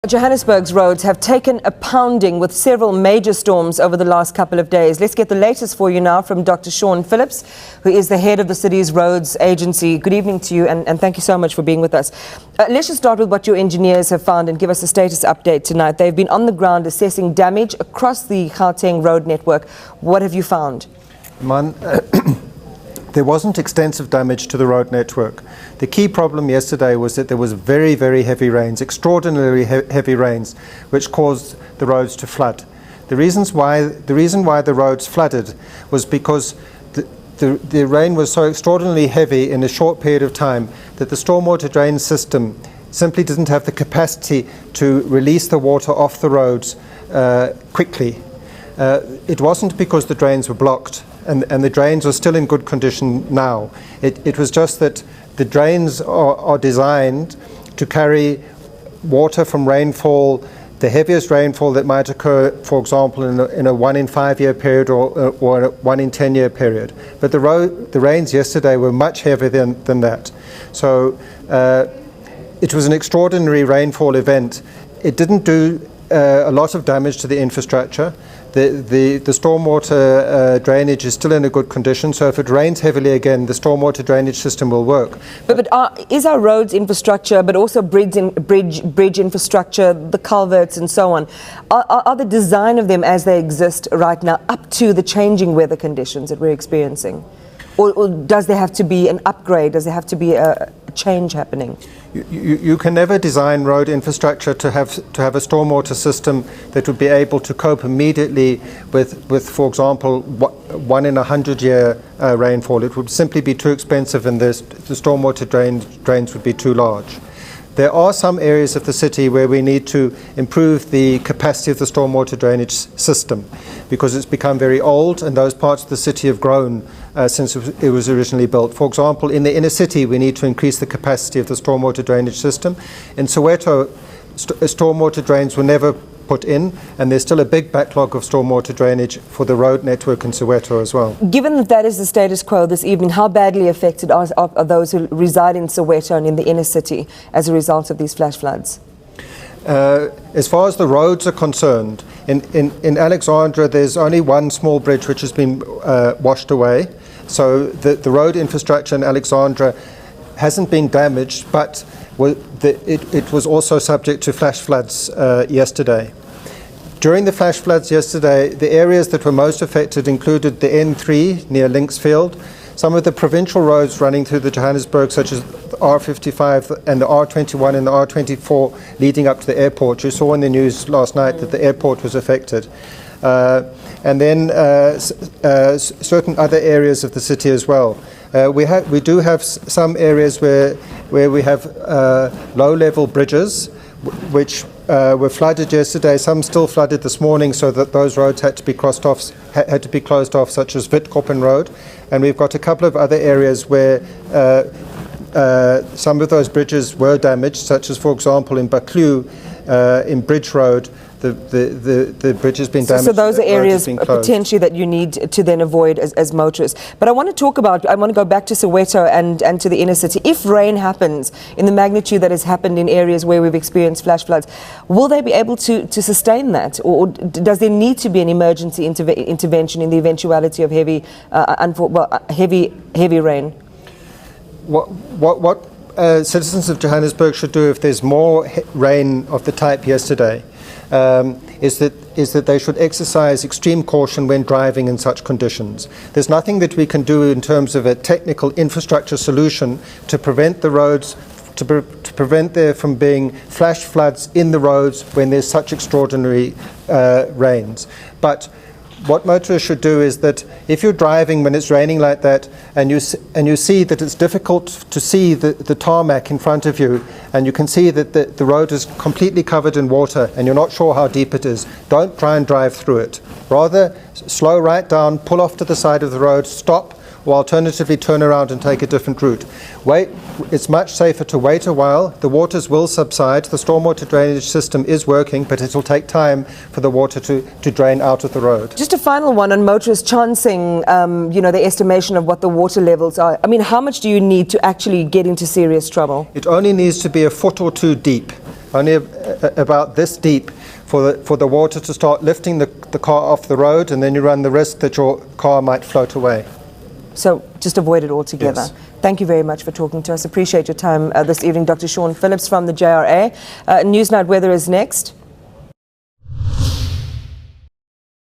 Johannesburg's roads have taken a pounding with several major storms over the last couple of days. Let's get the latest for you now from Dr. Sean Phillips, who is the head of the city's Roads Agency. Good evening to you, and thank you so much for being with us. Let's just start with what your engineers have found and give us a status update tonight. They've been on the ground assessing damage across the Gauteng road network. What have you found? There wasn't extensive damage to the road network. The key problem yesterday was that there was very, very heavy rains, extraordinarily heavy rains, which caused the roads to flood. The reason why the roads flooded was because the rain was so extraordinarily heavy in a short period of time that the stormwater drain system simply didn't have the capacity to release the water off the roads quickly. It wasn't because the drains were blocked, and the drains are still in good condition now. It was just that the drains are designed to carry water from rainfall, the heaviest rainfall that might occur, for example, in a 1 in 5 year period or a 1 in 10 year period. But the rains yesterday were much heavier than that. So it was an extraordinary rainfall event. It didn't do a lot of damage to the infrastructure. The stormwater drainage is still in a good condition, so if it rains heavily again, the stormwater drainage system will work. But is our roads infrastructure, but also bridge infrastructure, the culverts and so on, are the design of them as they exist right now up to the changing weather conditions that we're experiencing? Or does there have to be an upgrade? Does there have to be a change happening? You can never design road infrastructure to have a stormwater system that would be able to cope immediately with for example, 1 in 100 year rainfall. It would simply be too expensive, and the stormwater drains would be too large. There are some areas of the city where we need to improve the capacity of the stormwater drainage system because it's become very old, and those parts of the city have grown since it was originally built. For example, in the inner city, we need to increase the capacity of the stormwater drainage system. In Soweto, stormwater drains were never put in, and there's still a big backlog of stormwater drainage for the road network in Soweto as well. Given that that is the status quo this evening, how badly affected are those who reside in Soweto and in the inner city as a result of these flash floods? As far as the roads are concerned, in Alexandra there's only one small bridge which has been washed away, so the road infrastructure in Alexandra hasn't been damaged, but it was also subject to flash floods yesterday. During the flash floods yesterday, the areas that were most affected included the N3 near Linksfield, some of the provincial roads running through the Johannesburg, such as the R55 and the R21 and the R24 leading up to the airport. You saw in the news last night that the airport was affected. And then certain other areas of the city as well. We do have some areas where we have low-level bridges which were flooded yesterday. Some still flooded this morning, so that those roads had to be closed off, such as Witkoppen Road. And we've got a couple of other areas where some of those bridges were damaged, such as, for example, in Baklu, in Bridge Road. The bridge has been damaged. So those are areas potentially that you need to then avoid as motorists. But I want to go back to Soweto and to the inner city. If rain happens in the magnitude that has happened in areas where we've experienced flash floods, will they be able to sustain that? Or does there need to be an emergency intervention in the eventuality of heavy rain? What citizens of Johannesburg should do if there's more rain of the type yesterday is that they should exercise extreme caution when driving in such conditions. There's nothing that we can do in terms of a technical infrastructure solution to prevent the roads, to prevent there from being flash floods in the roads when there's such extraordinary rains. But what motorists should do is that if you're driving when it's raining like that and you see that it's difficult to see the tarmac in front of you, and you can see that the road is completely covered in water and you're not sure how deep it is, don't try and drive through it. Rather, slow right down, pull off to the side of the road, stop, or alternatively turn around and take a different route. Wait, it's much safer to wait a while. The waters will subside. The stormwater drainage system is working, but it will take time for the water to drain out of the road. Just a final one on motorists chancing, the estimation of what the water levels are. I mean, how much do you need to actually get into serious trouble? It only needs to be a foot or two deep. Only about this deep for the water to start lifting the car off the road, and then you run the risk that your car might float away. So just avoid it altogether. Yes. Thank you very much for talking to us. Appreciate your time this evening. Dr. Sean Phillips from the JRA. Newsnight Weather is next.